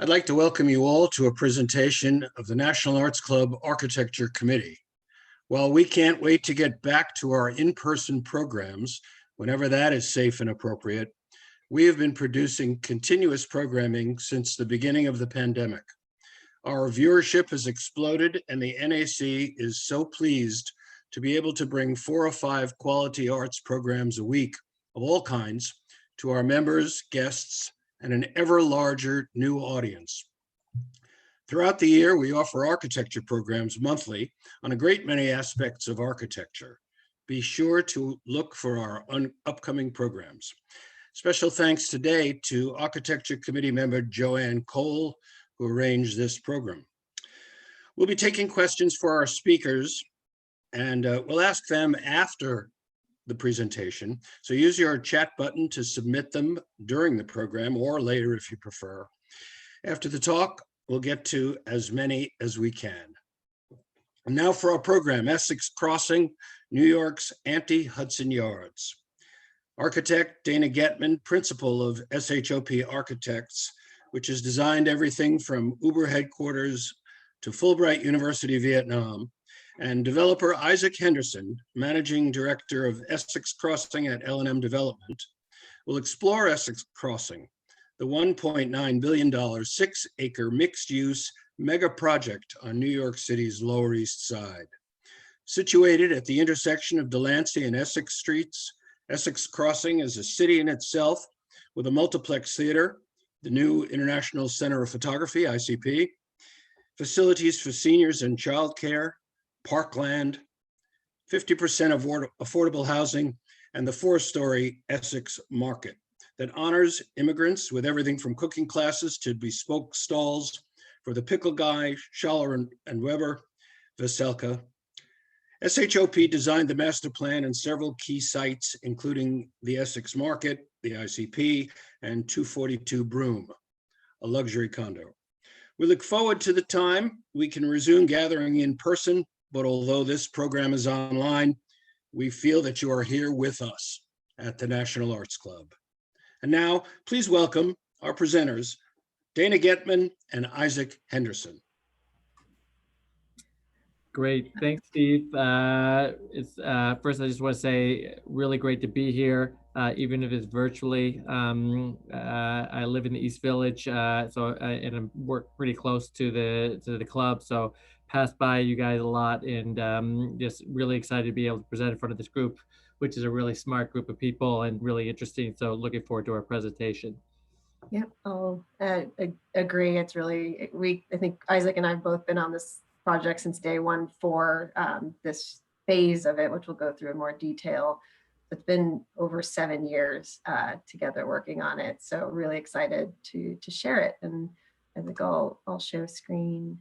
I'd like to welcome you all to a presentation of the National Arts Club Architecture Committee. While we can't wait to get back to our in-person programs, whenever that is safe and appropriate, we have been producing continuous programming since the beginning of the pandemic. Our viewership has exploded, and the NAC is so pleased to be able to bring 4 or 5 quality arts programs a week of all kinds to our members, guests, and an ever larger new audience. Throughout the year, we offer architecture programs monthly on a great many aspects of architecture. Be sure to look for our upcoming programs. Special thanks today to Architecture Committee member Joanne Cole, who arranged this program. We'll be taking questions for our speakers, and we'll ask them after the presentation. So use your chat button to submit them during the program or later if you prefer. After the talk, we'll get to as many as we can. And now for our program, Essex Crossing, New York's anti-Hudson Yards. Architect Dana Getman, principal of SHOP Architects, which has designed everything from Uber headquarters to Fulbright University, Vietnam, and developer Isaac Henderson, managing director of Essex Crossing at L&M Development, will explore Essex Crossing, the $1.9 billion 6-acre mixed-use mega project on New York City's Lower East Side. Situated at the intersection of Delancey and Essex Streets, Essex Crossing is a city in itself with a multiplex theater, the new International Center of Photography, ICP, facilities for seniors and childcare, parkland, 50% of affordable housing, and the 4-story Essex Market that honors immigrants with everything from cooking classes to bespoke stalls for the Pickle Guy, Schaller and Weber, Veselka. SHOP designed the master plan and several key sites, including the Essex Market, the ICP, and 242 Broome, a luxury condo. We look forward to the time we can resume gathering in person, but although this program is online, we feel that you are here with us at the National Arts Club. And now, please welcome our presenters, Dana Getman and Isaac Henderson. Great, thanks, Steve. First, I just want to say, really great to be here, even if it's virtually. I live in the East Village, and I work pretty close to the club, so pass by you guys a lot, and just really excited to be able to present in front of this group, which is a really smart group of people and really interesting. So looking forward to our presentation. Yeah, I'll agree. It's really, I think Isaac and I have both been on this project since day one for this phase of it, which we'll go through in more detail. It's been over 7 years together working on it. So really excited to share it. And I think I'll share screen.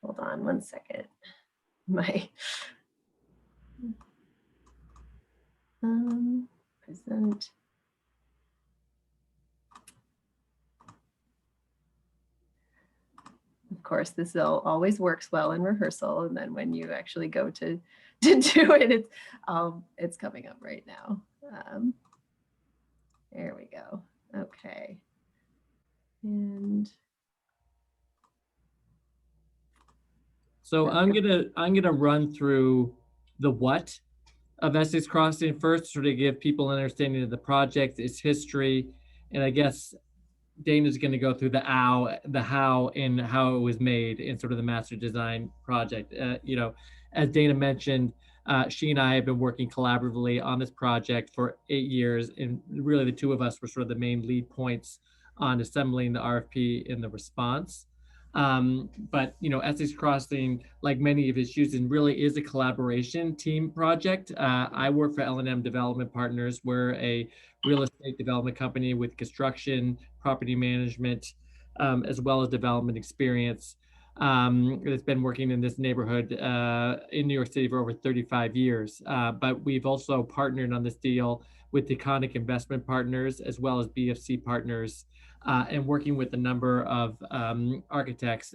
Hold on one second. Present. Of course, this always works well in rehearsal, and then when you actually go to do it, it's coming up right now. There we go. Okay, and so I'm gonna run through the what of Essex Crossing first, sort of give people an understanding of the project, its history, and I guess Dana's going to go through the how, and how it was made in sort of the master design project. As Dana mentioned, she and I have been working collaboratively on this project for 8 years, and really the two of us were sort of the main lead points on assembling the RFP and the response. But Essex Crossing, like many of its uses, really is a collaboration team project. I work for L&M Development Partners. We're a real estate development company with construction, property management, as well as development experience. It's been working in this neighborhood in New York City for over 35 years. But we've also partnered on this deal with Iconic Investment Partners, as well as BFC Partners, and working with a number of architects,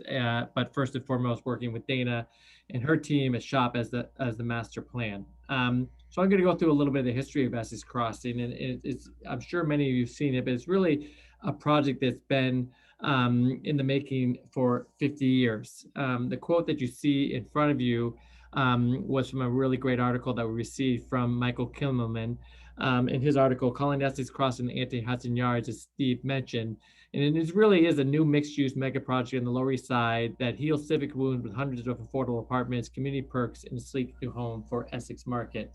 but first and foremost, working with Dana and her team at SHOP as the master plan. So I'm going to go through a little bit of the history of Essex Crossing, and I'm sure many of you have seen it, but it's really a project that's been in the making for 50 years. The quote that you see in front of you was from a really great article that we received from Michael Kimmelman in his article, Calling Essex Crossing Anti-Hudson Yards, as Steve mentioned. And it really is a new mixed-use mega project in the Lower East Side that heals civic wounds with hundreds of affordable apartments, community perks, and a sleek new home for Essex Market.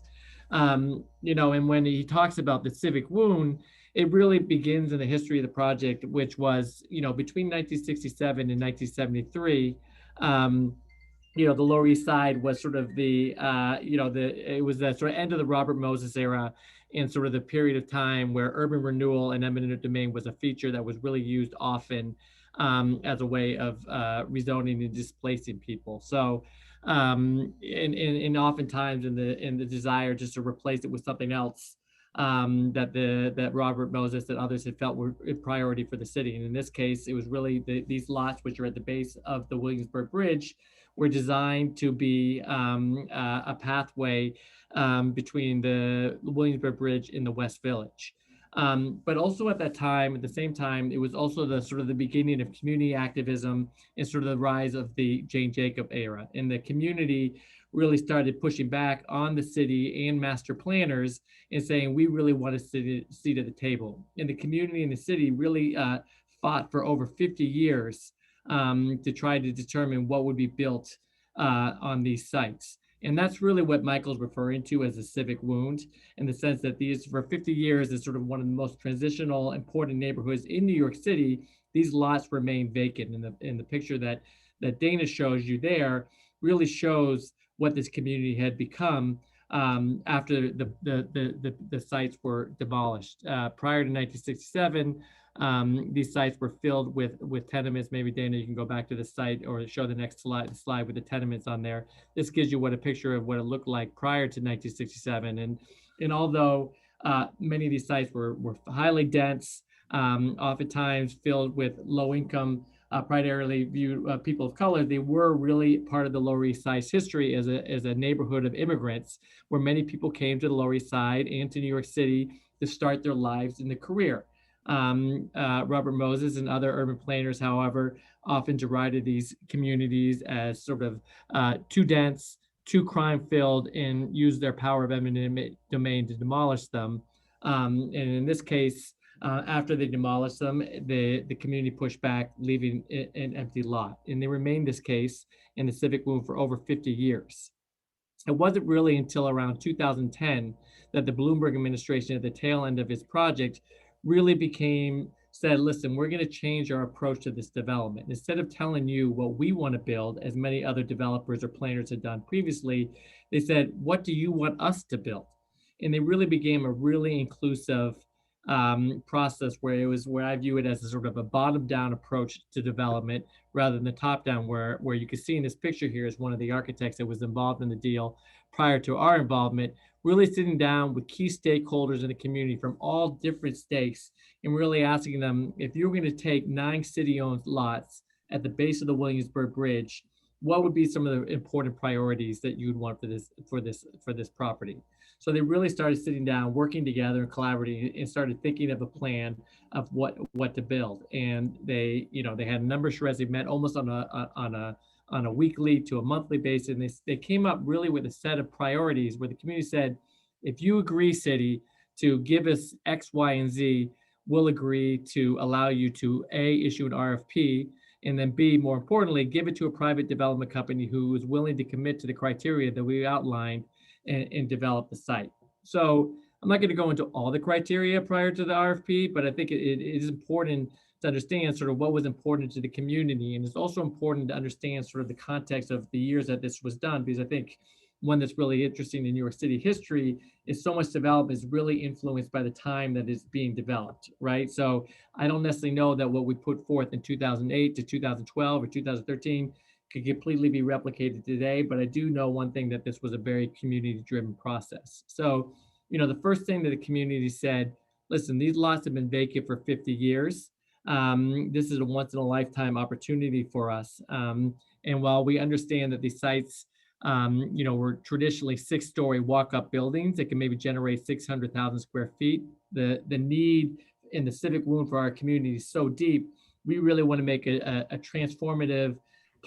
And when he talks about the civic wound, it really begins in the history of the project, which was, between 1967 and 1973. The Lower East Side was sort of it was the sort of end of the Robert Moses era, and sort of the period of time where urban renewal and eminent domain was a feature that was really used often as a way of rezoning and displacing people. So, and oftentimes in the desire just to replace it with something else that Robert Moses and others had felt were a priority for the city. And in this case, it was really these lots, which are at the base of the Williamsburg Bridge, were designed to be a pathway between the Williamsburg Bridge and the West Village. But also at that time, at the same time, it was also the sort of the beginning of community activism and sort of the rise of the Jane Jacob era. And the community really started pushing back on the city and master planners and saying, we really want a seat at the table. And the community and the city really fought for over 50 years to try to determine what would be built on these sites. And that's really what Michael's referring to as a civic wound, in the sense that these, for 50 years, is sort of one of the most transitional, important neighborhoods in New York City. These lots remain vacant. In the picture that Dana shows you there really shows what this community had become after the sites were demolished. Prior to 1967, these sites were filled with tenements. Maybe Dana, you can go back to the site or show the next slide with the tenements on there. This gives you a picture of what it looked like prior to 1967. And although many of these sites were highly dense, oftentimes filled with low income, primarily viewed people of color, they were really part of the Lower East Side's history as a neighborhood of immigrants, where many people came to the Lower East Side and to New York City to start their lives in the career. Robert Moses and other urban planners, however, often derided these communities as sort of too dense, too crime-filled, and used their power of eminent domain to demolish them. And in this case, after they demolished them, the community pushed back, leaving an empty lot. And they remained this case in the civic wound for over 50 years. It wasn't really until around 2010 that the Bloomberg administration, at the tail end of its project, really said, listen, we're going to change our approach to this development. Instead of telling you what we want to build, as many other developers or planners had done previously, they said, what do you want us to build? And they really became a really inclusive process where I view it as a sort of a bottom-down approach to development rather than the top-down, where you can see in this picture here is one of the architects that was involved in the deal prior to our involvement, really sitting down with key stakeholders in the community from all different stakes and really asking them, if you're going to take 9 city-owned lots at the base of the Williamsburg Bridge, what would be some of the important priorities that you'd want for this property? So they really started sitting down, working together and collaborating, and started thinking of a plan of what to build. And they had a number of shreds. They met almost on a weekly to a monthly basis. And they came up really with a set of priorities where the community said, if you agree, city, to give us X, Y, and Z, we'll agree to allow you to A, issue an RFP, and then B, more importantly, give it to a private development company who is willing to commit to the criteria that we outlined and develop the site. So I'm not going to go into all the criteria prior to the RFP, but I think it is important to understand sort of what was important to the community. And it's also important to understand sort of the context of the years that this was done, because I think one that's really interesting in New York City history is so much development is really influenced by the time that it's being developed, right? So I don't necessarily know that what we put forth in 2008 to 2012 or 2013 could completely be replicated today, but I do know one thing, that this was a very community-driven process. So, the first thing that the community said, listen, these lots have been vacant for 50 years. This is a once-in-a-lifetime opportunity for us. And while we understand that these sites, were traditionally 6-story walk-up buildings that can maybe generate 600,000 square feet, the need in the civic wound for our community is so deep we really want to make a transformative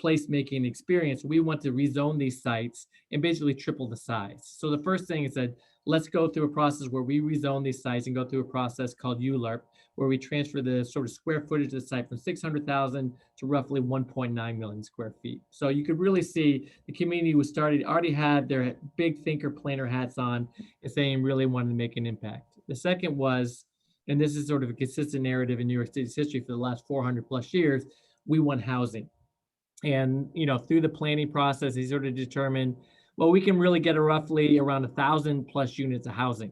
placemaking experience. We want to rezone these sites and basically triple the size. So the first thing is that let's go through a process where we rezone these sites and go through a process called ULURP, where we transfer the sort of square footage of the site from 600,000 to roughly 1.9 million square feet. So you could really see the community was already had their big thinker planner hats on and saying really wanted to make an impact. The second was, and this is sort of a consistent narrative in New York City's history for the last 400 plus years, we want housing. And, through the planning process, they sort of determined, well, we can really get a roughly around 1,000 plus units of housing.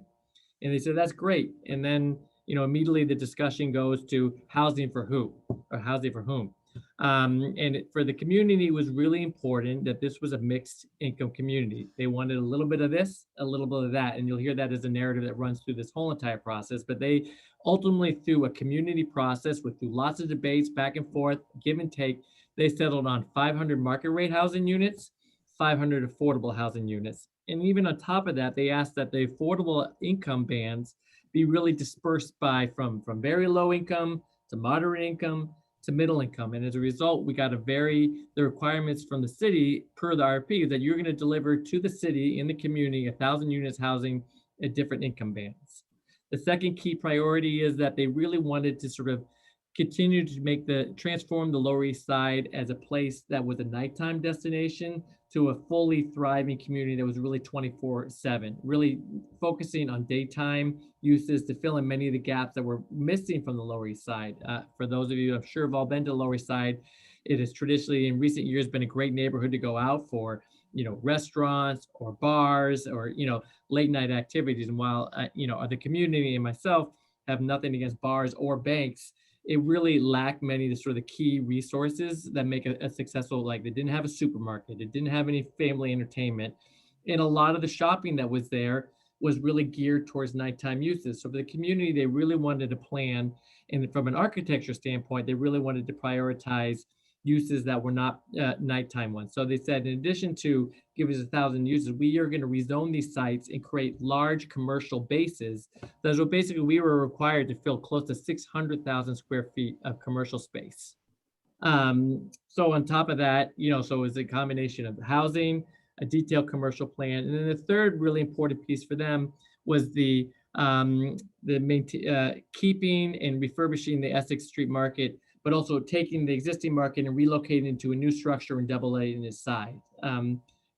And they said, that's great. And then, immediately the discussion goes to housing for who or housing for whom. For the community, it was really important that this was a mixed income community. They wanted a little bit of this, a little bit of that. And you'll hear that as a narrative that runs through this whole entire process. But they ultimately, through a community process, through lots of debates back and forth, give and take, they settled on 500 market rate housing units, 500 affordable housing units. And even on top of that, they asked that the affordable income bands be really dispersed from very low income to moderate income to middle income. And as a result, we got the requirements from the city per the RFP that you're going to deliver to the city in the community 1,000 units housing at different income bands. The second key priority is that they really wanted to sort of continue to transform the Lower East Side as a place that was a nighttime destination to a fully thriving community that was really 24/7, really focusing on daytime uses to fill in many of the gaps that were missing from the Lower East Side. For those of you who I'm sure have all been to the Lower East Side, it has traditionally in recent years been a great neighborhood to go out for, restaurants or bars or, late night activities. And while, the community and myself have nothing against bars or banks, it really lacked many of the sort of the key resources that make a successful, like they didn't have a supermarket, it didn't have any family entertainment. And a lot of the shopping that was there was really geared towards nighttime uses. So for the community, they really wanted to plan, and from an architecture standpoint, they really wanted to prioritize uses that were not nighttime ones. So they said, in addition to give us 1,000 uses, we are going to rezone these sites and create large commercial bases. So basically, we were required to fill close to 600,000 square feet of commercial space. So on top of that, so it was a combination of housing, a detailed commercial plan, and then the third really important piece for them was keeping and refurbishing the Essex Street Market, but also taking the existing market and relocating into a new structure and doubling its size.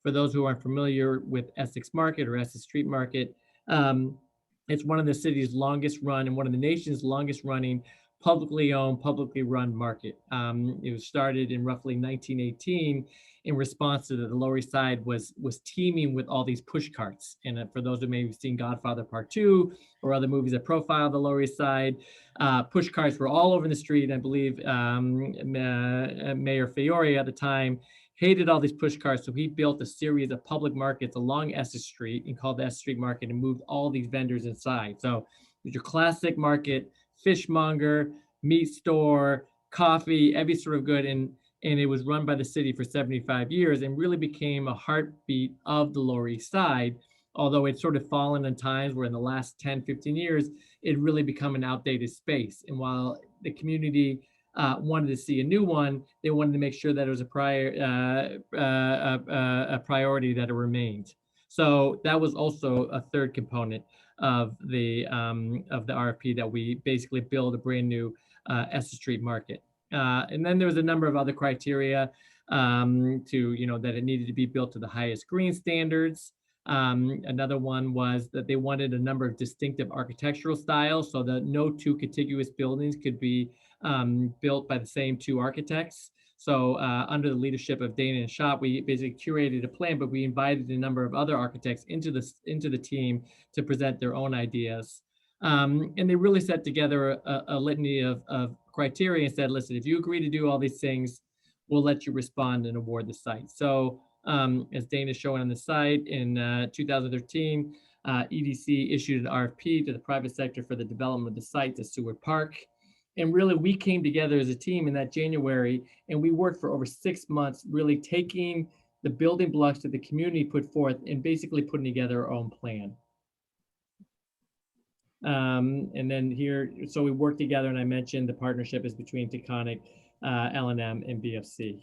For those who aren't familiar with Essex Market or Essex Street Market, it's one of the city's longest run and one of the nation's longest running publicly owned, publicly run market. It was started in roughly 1918 in response to the Lower East Side was teeming with all these push carts. And for those who may have seen Godfather Part 2 or other movies that profile the Lower East Side, push carts were all over the street. I believe Mayor Fiore at the time hated all these push carts, so he built a series of public markets along Essex Street and called the Essex Street Market and moved all these vendors inside. So it's your classic market, fishmonger, meat store, coffee, every sort of good. And it was run by the city for 75 years and really became a heartbeat of the Lower East Side, although it's sort of fallen in times where in the last 10, 15 years, it really become an outdated space. And while the community wanted to see a new one, they wanted to make sure that it was a priority that it remained. So that was also a third component of the RFP, that we basically build a brand new Essex Street Market. And then there was a number of other criteria that it needed to be built to the highest green standards. Another one was that they wanted a number of distinctive architectural styles so that no two contiguous buildings could be built by the same two architects. So under the leadership of Dana and Schott, we basically curated a plan, but we invited a number of other architects into the team to present their own ideas. And they really set together a litany of criteria and said, listen, if you agree to do all these things, we'll let you respond and award the site. So as Dana is showing on the site, in 2013, EDC issued an RFP to the private sector for the development of the site to Seward Park. And really, we came together as a team in that January, and we worked for over 6 months, really taking the building blocks that the community put forth and basically putting together our own plan. And then here, so we work together, and I mentioned the partnership is between Taconic, L&M, and BFC.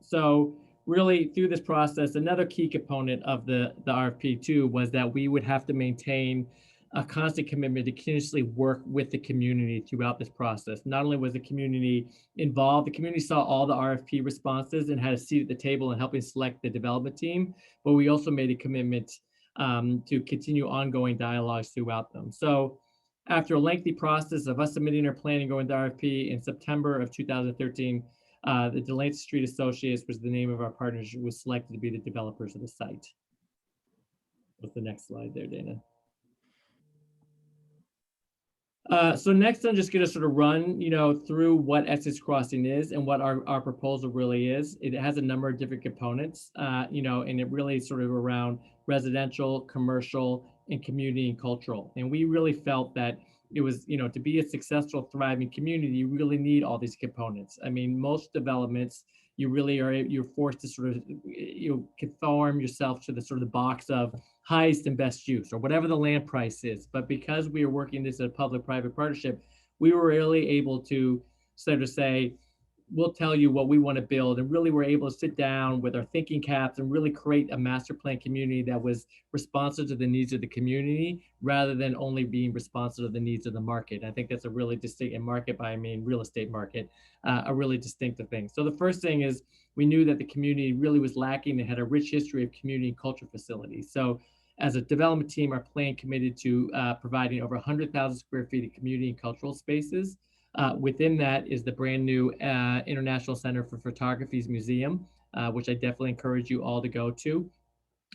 So really through this process, another key component of the RFP too was that we would have to maintain a constant commitment to continuously work with the community throughout this process. Not only was the community involved, the community saw all the RFP responses and had a seat at the table in helping select the development team, but we also made a commitment to continue ongoing dialogues throughout them. So after a lengthy process of us submitting our plan and going to RFP in September of 2013, the Delancey Street Associates was the name of our partnership, was selected to be the developers of the site. What's the next slide there, Dana? So next, I'm just going to sort of run, through what Essex Crossing is and what our proposal really is. It has a number of different components, and it really sort of around residential, commercial, and community and cultural. And we really felt that it was, to be a successful, thriving community, you really need all these components. I mean, most developments, you're forced to sort of, conform yourself to the sort of the box of highest and best use or whatever the land price is. But because we are working this as a public-private partnership, we were really able to sort of say, we'll tell you what we want to build. And really we're able to sit down with our thinking caps and really create a master plan community that was responsive to the needs of the community rather than only being responsive to the needs of the market. I think that's a really distinct, and market by I mean real estate market, a really distinctive thing. So the first thing is we knew that the community really was lacking and had a rich history of community and culture facilities. So as a development team, our plan committed to providing over 100,000 square feet of community and cultural spaces. Within that is the brand new International Center for Photography's Museum, which I definitely encourage you all to go to,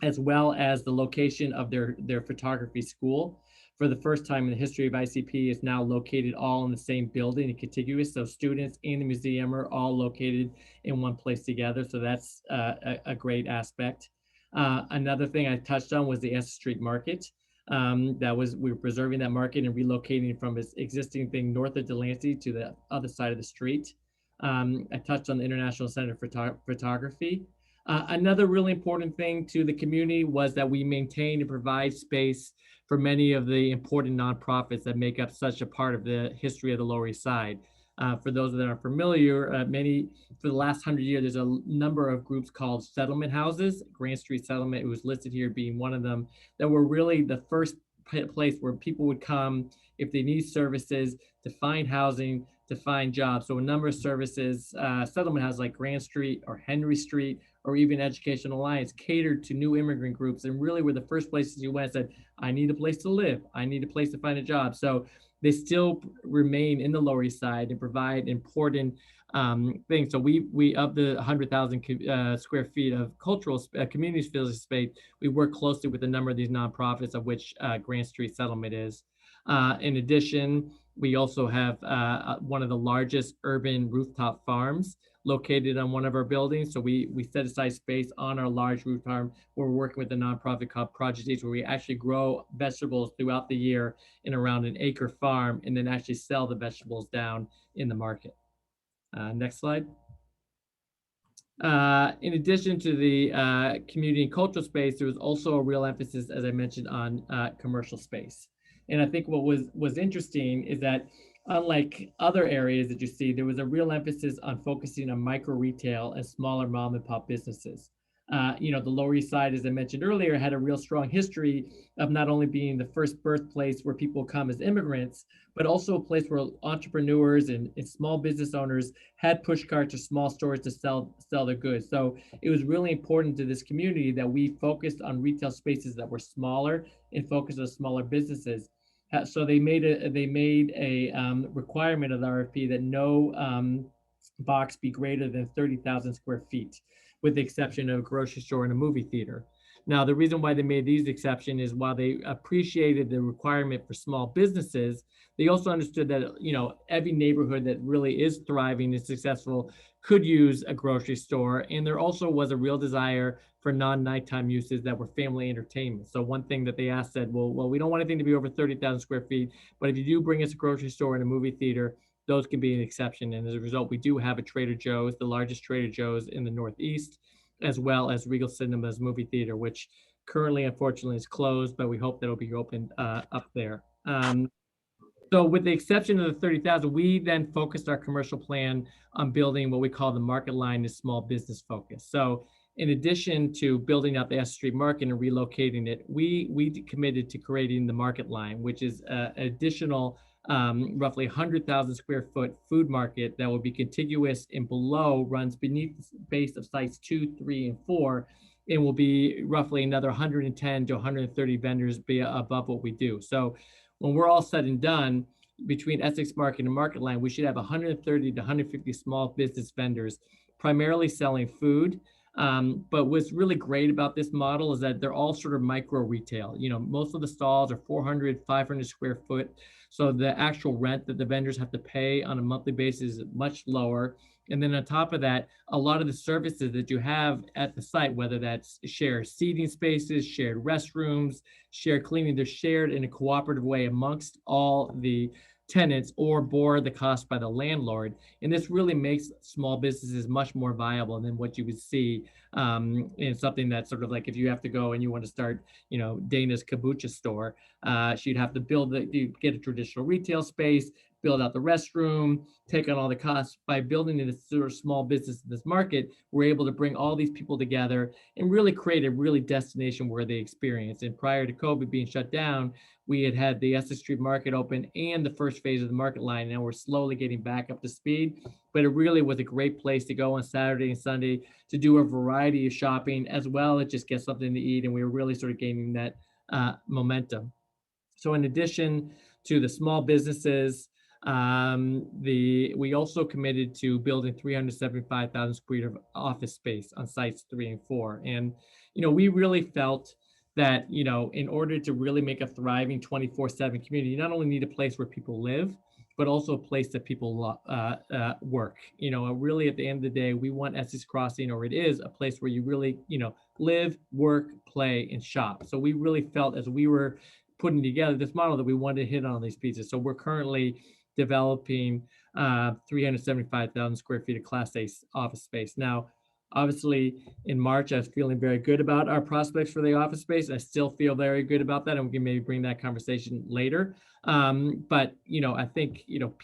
as well as the location of their photography school. For the first time in the history of ICP, is now located all in the same building and contiguous. So students and the museum are all located in one place together. So that's a great aspect. Another thing I touched on was the Essex Street Market. We were preserving that market and relocating from its existing thing north of Delancey to the other side of the street. I touched on the International Center for Photography. Another really important thing to the community was that we maintain and provide space for many of the important nonprofits that make up such a part of the history of the Lower East Side. For those that aren't familiar, for the last 100 years, there's a number of groups called settlement houses. Grand Street Settlement, it was listed here being one of them, that were really the first place where people would come if they need services, to find housing, to find jobs. So a number of services, settlement houses like Grand Street or Henry Street, or even Education Alliance, catered to new immigrant groups and really were the first places you went and said, I need a place to live, I need a place to find a job. So they still remain in the Lower East Side and provide important things. So we of the 100,000 square feet of cultural community space, we work closely with a number of these nonprofits, of which Grand Street Settlement is. In addition, we also have one of the largest urban rooftop farms located on one of our buildings. So we set aside space on our large roof farm where we're working with a nonprofit called Project East, where we actually grow vegetables throughout the year in around an acre farm and then actually sell the vegetables down in the market. Next slide. In addition to the community and cultural space, there was also a real emphasis, as I mentioned, on commercial space. And I think what was interesting is that unlike other areas that you see, there was a real emphasis on focusing on micro retail and smaller mom and pop businesses. The Lower East Side, as I mentioned earlier, had a real strong history of not only being the first birthplace where people come as immigrants, but also a place where entrepreneurs and small business owners had push carts or small stores to sell their goods. So it was really important to this community that we focused on retail spaces that were smaller and focused on smaller businesses. So they made a requirement of the RFP that no box be greater than 30,000 square feet, with the exception of a grocery store and a movie theater. Now, the reason why they made these exceptions is while they appreciated the requirement for small businesses, they also understood that, every neighborhood that really is thriving and successful could use a grocery store. And there also was a real desire for non-nighttime uses that were family entertainment. So one thing that they asked said, well, we don't want anything to be over 30,000 square feet, but if you do bring us a grocery store and a movie theater, those can be an exception. And as a result, we do have a Trader Joe's, the largest Trader Joe's in the Northeast, as well as Regal Cinema's movie theater, which Currently, unfortunately, it's closed, but we hope that it'll be opened up there. So with the exception of the 30,000, we then focused our commercial plan on building what we call the market line to small business focus. So in addition to building out the S Street Market and relocating it, we committed to creating the market line, which is an additional roughly 100,000 square foot food market that will be contiguous and below, runs beneath the base of sites 2, 3, and 4, and will be roughly another 110 to 130 vendors be above what we do. So when we're all said and done, between Essex Market and Market Line, we should have 130 to 150 small business vendors, primarily selling food. But what's really great about this model is that they're all sort of micro retail. You know, most of the stalls are 400, 500 square foot. So the actual rent that the vendors have to pay on a monthly basis is much lower. And then on top of that, a lot of the services that you have at the site, whether that's shared seating spaces, shared restrooms, shared cleaning, they're shared in a cooperative way amongst all the tenants or bore the cost by the landlord. And this really makes small businesses much more viable than what you would see in something that's sort of like if you have to go and you want to start, you know, Dana's kombucha store, she'd have to you get a traditional retail space, build out the restroom, take on all the costs. By building in a sort of small business in this market, we're able to bring all these people together and really create a really destination worthy experience. And prior to COVID being shut down, we had the Essex Street Market open and the first phase of the market line. Now we're slowly getting back up to speed, but it really was a great place to go on Saturday and Sunday to do a variety of shopping as well as just get something to eat. And we were really sort of gaining that momentum. So in addition to the small businesses, we also committed to building 375,000 square feet of office space on sites 3 and 4. And, you know, we really felt that, you know, in order to really make a thriving 24/7 community, you not only need a place where people live, but also a place that people work. You know, really at the end of the day, we want Essex Crossing, or it is a place where you really, you know, live, work, play, and shop. So we really felt as we were putting together this model that we wanted to hit on these pieces. So we're currently developing 375,000 square feet of Class A office space. Now, obviously, in March, I was feeling very good about our prospects for the office space. I still feel very good about that, and we can maybe bring that conversation later. But, you know, I think, you know,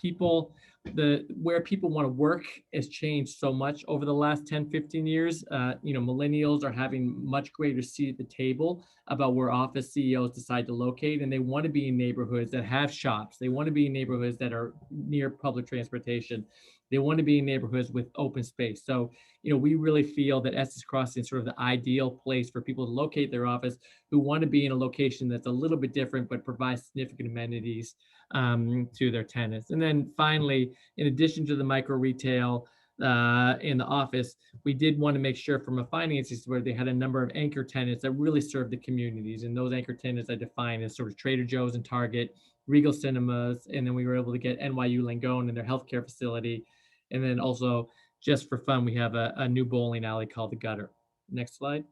where people want to work has changed so much over the last 10, 15 years. You know, millennials are having much greater seat at the table about where office CEOs decide to locate, and they want to be in neighborhoods that have shops. They want to be in neighborhoods that are near public transportation. They want to be in neighborhoods with open space. So, you know, we really feel that Essex Crossing is sort of the ideal place for people to locate their office who want to be in a location that's a little bit different, but provides significant amenities to their tenants. And then finally, in addition to the micro retail in the office, we did want to make sure from a financing where they had a number of anchor tenants that really serve the communities. And those anchor tenants I define as sort of Trader Joe's and Target, Regal Cinemas, and then we were able to get NYU Langone and their healthcare facility. And then also, just for fun, we have a new bowling alley called the Gutter. Next slide.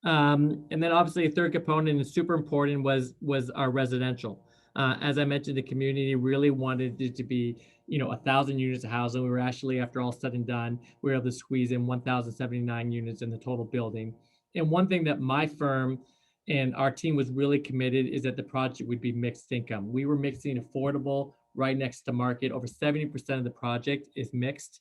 And then obviously a third component and super important was our residential. As I mentioned, the community really wanted it to be, you know, 1,000 units of housing. We were actually, after all said and done, we were able to squeeze in 1,079 units in the total building. And one thing that my firm and our team was really committed is that the project would be mixed income. We were mixing affordable right next to market. Over 70% of the project is mixed.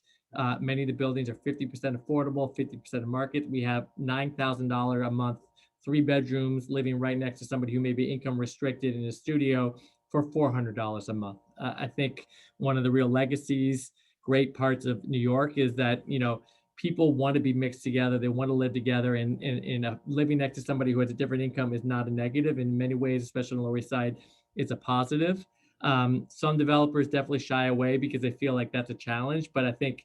Many of the buildings are 50% affordable, 50% of market. We have $9,000 a month, 3 bedrooms, living right next to somebody who may be income restricted in a studio for $400 a month. I think one of the real legacies, great parts of New York is that, you know, people want to be mixed together. They want to live together, and living next to somebody who has a different income is not a negative. In many ways, especially on the Lower East Side, it's a positive. Some developers definitely shy away because they feel like that's a challenge. But I think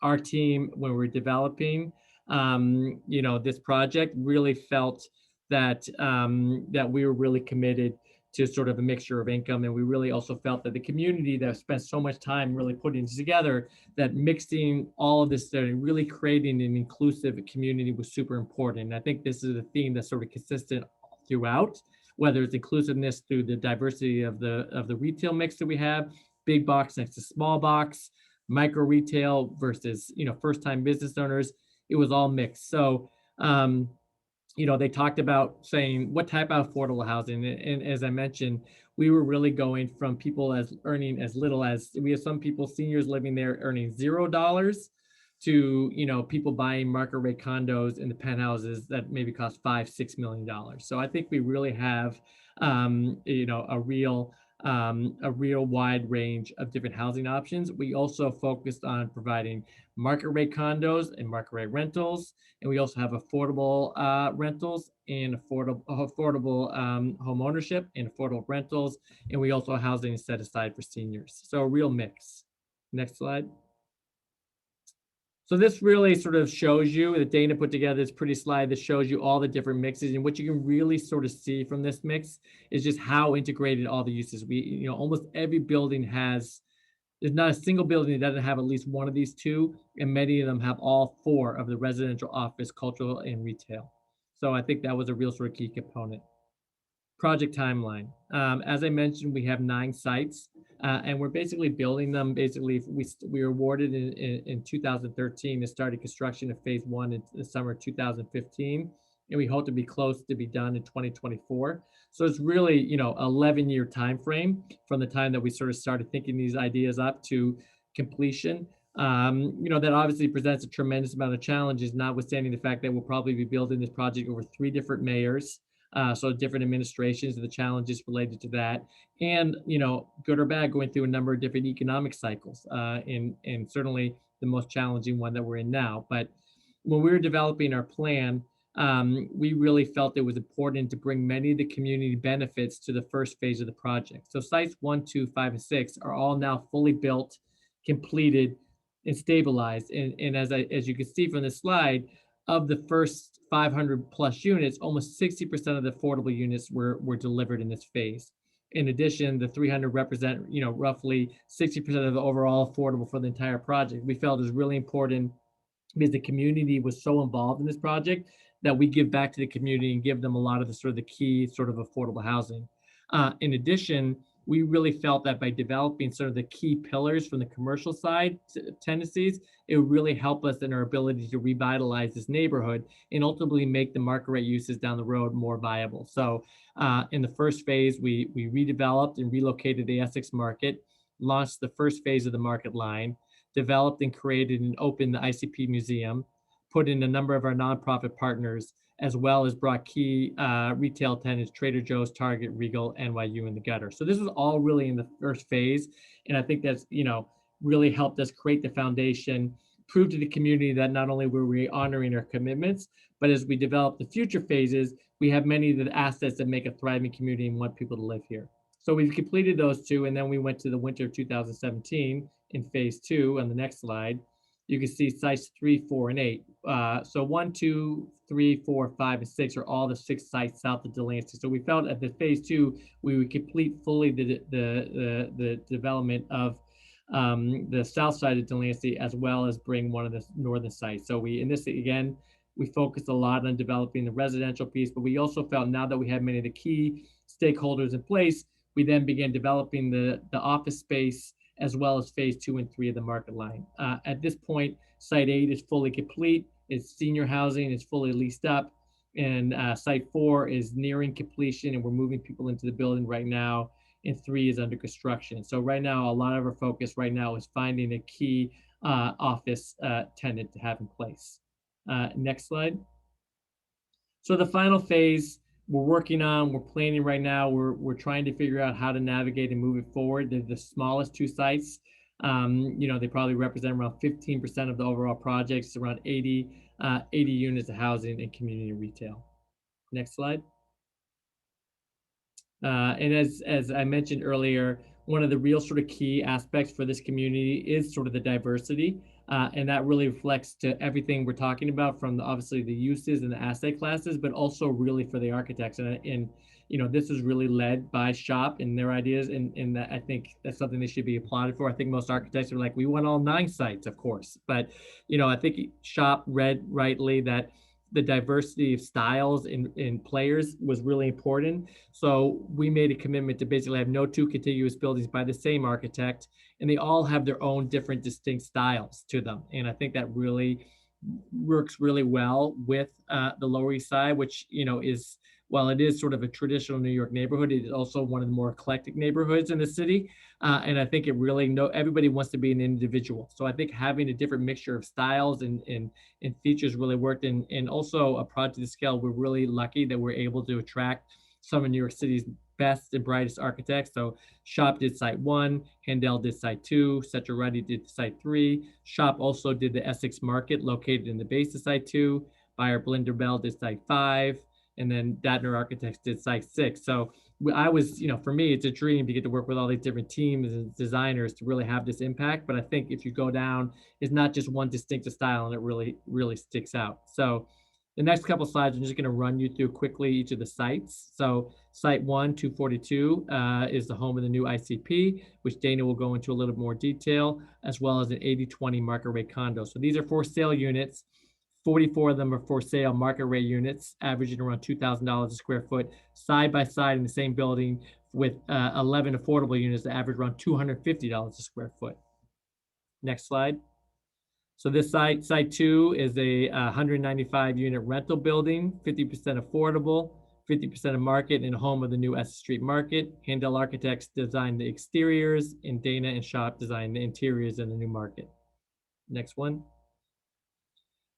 our team, when we're developing, you know, this project, really felt that that we were really committed to sort of a mixture of income. And we really also felt that the community that spent so much time really putting this together, that mixing all of this, really creating an inclusive community was super important. And I think this is a theme that's sort of consistent throughout, whether it's inclusiveness through the diversity of the retail mix that we have, big box next to small box, micro retail versus, you know, first time business owners, it was all mixed. So, they talked about saying what type of affordable housing. And as I mentioned, we were really going from people as earning as little as, we have some people, seniors living there earning $0 to, people buying market rate condos in the penthouses that maybe cost $5-6 million. So I think we really have, a real wide range of different housing options. We also focused on providing market rate condos and market rate rentals, and we also have affordable rentals and affordable home ownership and affordable rentals, and we also have housing set aside for seniors. So a real mix. Next slide. So this really sort of shows you that Dana put together this pretty slide that shows you all the different mixes, and what you can really sort of see from this mix is just how integrated all the uses. Almost every building has, there's not a single building that doesn't have at least one of these two, and many of them have all four of the residential, office, cultural, and retail. So I think that was a real sort of key component. Project timeline. As I mentioned, we have 9 sites, and we're basically building them. Basically, we were awarded in 2013 and started construction of phase 1 in the summer of 2015, and we hope to be close to be done in 2024. So it's really, 11-year time frame from the time that we sort of started thinking these ideas up to completion. That obviously presents a tremendous amount of challenges, notwithstanding the fact that we'll probably be building this project over 3 different mayors. So different administrations and the challenges related to that, and good or bad, going through a number of different economic cycles, and certainly the most challenging one that we're in now. But when we were developing our plan, we really felt it was important to bring many of the community benefits to the first phase of the project. So sites 1, 2, 5, and 6 are all now fully built, completed, and stabilized. And as you can see from this slide, of the first 500 plus units, almost 60% of the affordable units were delivered in this phase. In addition, the 300 represent, roughly 60% of the overall affordable for the entire project. We felt it was really important because the community was so involved in this project that we give back to the community and give them a lot of the sort of the key sort of affordable housing. In addition, we really felt that by developing sort of the key pillars from the commercial side tendencies, it would really help us in our ability to revitalize this neighborhood and ultimately make the market rate uses down the road more viable. So in the first phase, we redeveloped and relocated the Essex market, launched the first phase of the market line, developed and created and opened the ICP Museum, put in a number of our nonprofit partners, as well as brought key retail tenants, Trader Joe's, Target, Regal, NYU, and the Gutter. So this was all really in the first phase. And I think that's, really helped us create the foundation, prove to the community that not only were we honoring our commitments, but as we develop the future phases, we have many of the assets that make a thriving community and want people to live here. So we've completed those 2, and then we went to the winter of 2017 in phase 2 on the next slide. You can see sites 3, 4, and 8. So 1, 2, 3, 4, 5, and 6 are all the 6 sites south of Delancey. So we felt at the phase 2, we would complete fully the development of the south side of Delancey, as well as bring one of the northern sites. So in this, again, we focused a lot on developing the residential piece, but we also felt now that we had many of the key stakeholders in place, we then began developing the office space, as well as phase 2 and 3 of the market line. At this point, site 8 is fully complete. It's senior housing, it's fully leased up. And site 4 is nearing completion, and we're moving people into the building right now. And 3 is under construction. So right now, a lot of our focus right now is finding a key office tenant to have in place. Next slide. So the final phase, we're planning right now. We're trying to figure out how to navigate and move it forward. They're the smallest 2 sites. They probably represent around 15% of the overall projects, around 80 units of housing and community retail. Next slide. And as I mentioned earlier, one of the real sort of key aspects for this community is sort of the diversity. And that really reflects to everything we're talking about, from obviously the uses and the asset classes, but also really for the architects. And this is really led by SHOP and their ideas. And that, I think that's something they should be applauded for. I think most architects are like, we want all 9 sites, of course. But, I think SHOP read rightly that the diversity of styles in players was really important. So we made a commitment to basically have no 2 contiguous buildings by the same architect, and they all have their own different distinct styles to them. And I think that really works really well with the Lower East Side, which, is, while it is sort of a traditional New York neighborhood, it is also one of the more eclectic neighborhoods in the city. And I think it really, everybody wants to be an individual. So I think having a different mixture of styles and features really worked. And also a project scale, we're really lucky that we're able to attract some of New York City's best and brightest architects. So Shop did site 1, Handel did site 2, Secheretti did site 3. Shop also did the Essex Market located in the base of site 2. Buyer Blinder Bell did site 5. And then Datner Architects did site 6. So I was, for me, it's a dream to get to work with all these different teams and designers to really have this impact. But I think if you go down, it's not just one distinctive style, and it really, really sticks out. So the next couple slides, I'm just going to run you through quickly each of the sites. So site 1, 242, is the home of the new ICP, which Dana will go into a little more detail, as well as an 80-20 market rate condo. So these are for sale units. 44 of them are for sale market rate units, averaging around $2,000 a square foot, side by side in the same building, with 11 affordable units that average around $250 a square foot. Next slide. So this site 2, is a 195 unit rental building, 50% affordable, 50% of market, and home of the new Essex Street Market. Handel Architects designed the exteriors, and Dana and Shop designed the interiors in the new market. Next one.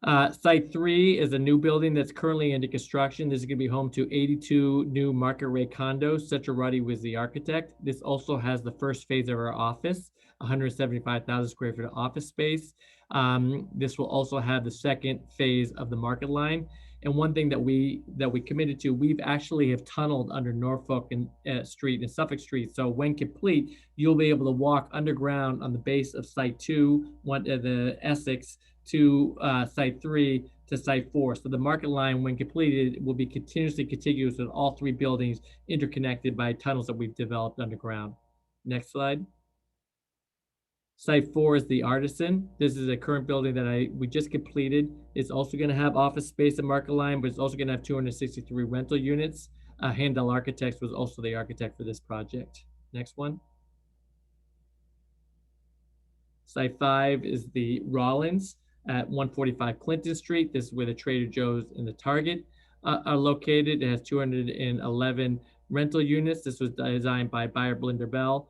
Site 3 is a new building that's currently under construction. This is going to be home to 82 new market rate condos. Secheretti was the architect. This also has the first phase of our office, 175,000 square feet of office space. This will also have the second phase of the market line. And one thing that we committed to, we've actually have tunneled under Norfolk and Street and Suffolk Street. So when complete, you'll be able to walk underground on the base of site 2, the Essex, to site 3 to site 4. So the market line, when completed, will be continuously contiguous with all 3 buildings, interconnected by tunnels that we've developed underground. Next slide. Site 4 is the Artisan. This is a current building that we just completed. It's also going to have office space and market line, but it's also going to have 263 rental units. Handel Architects was also the architect for this project. Next one. Site 5 is the Rollins at 145 Clinton Street. This is where the Trader Joe's and the Target are located. It has 211 rental units. This was designed by Buyer Blinder Bell.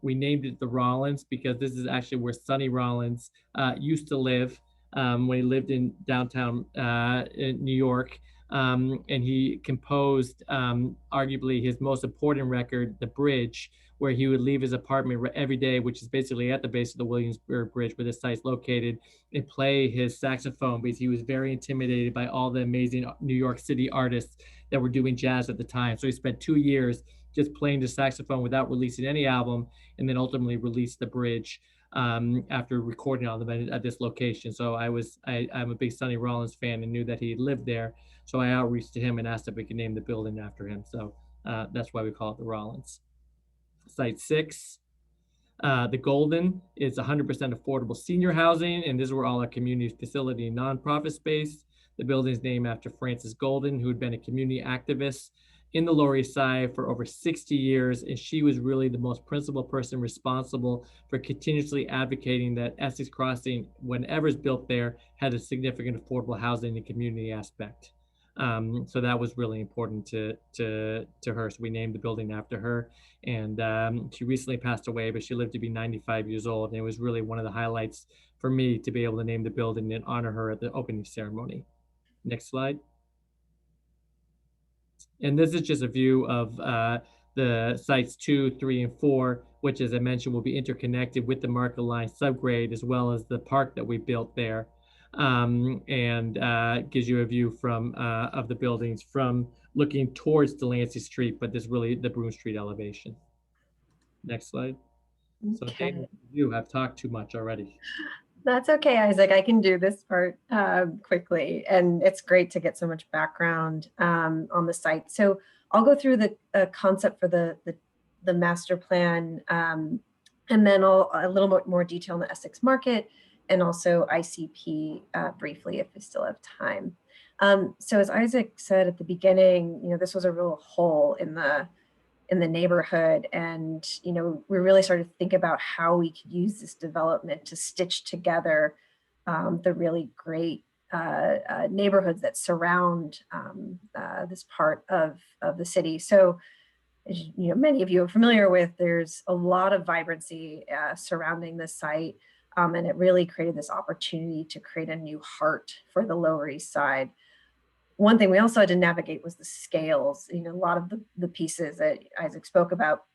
We named it the Rollins because this is actually where Sonny Rollins used to live when he lived in downtown in New York. And he composed arguably his most important record, The Bridge, where he would leave his apartment every day, which is basically at the base of the Williamsburg Bridge where this site's located, and play his saxophone because he was very intimidated by all the amazing New York City artists that were doing jazz at the time. So he spent 2 years just playing the saxophone without releasing any album, and then ultimately released The Bridge after recording all of them at this location. So I'm a big Sonny Rollins fan and knew that he lived there. So I outreached to him and asked if we could name the building after him. So that's why we call it the Rollins. Site 6, the Golden, is 100% affordable senior housing, and this is where all our community facility and nonprofit space. The building is named after Frances Golden, who had been a community activist in the Lower East Side for over 60 years, and she was really the most principal person responsible for continuously advocating that Essex Crossing, whenever it's built there, had a significant affordable housing and community aspect. So that was really important to her. So we named the building after her. And she recently passed away, but she lived to be 95 years old. And it was really one of the highlights for me to be able to name the building and honor her at the opening ceremony. Next slide. And this is just a view of the sites 2, 3, and 4, which, as I mentioned, will be interconnected with the market line subgrade, as well as the park that we built there. And gives you a view from of the buildings from looking towards Delancey Street, but this really the Broome Street elevation. Next slide. So Okay. you have talked too much already. That's okay, Isaac. I can do this part quickly, and it's great to get so much background on the site. So I'll go through the concept for the master plan, and then a little bit more detail on the Essex Market, and also ICP briefly if we still have time. So as Isaac said at the beginning, this was a real hole in the neighborhood, and we really started to think about how we could use this development to stitch together the really great neighborhoods that surround this part of the city. So, as many of you are familiar with, there's a lot of vibrancy surrounding this site. And it really created this opportunity to create a new heart for the Lower East Side. One thing we also had to navigate was the scales. A lot of the pieces that Isaac spoke about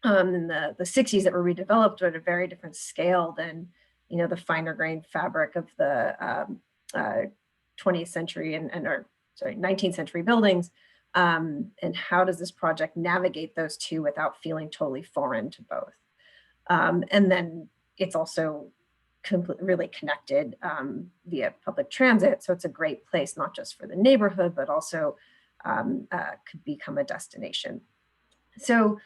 in the 60s that were redeveloped were at a very different scale than, the finer grained fabric of the 20th century and 19th century buildings. And how does this project navigate those two without feeling totally foreign to both? And then it's also really connected via public transit. So it's a great place, not just for the neighborhood, but also could become a destination. So,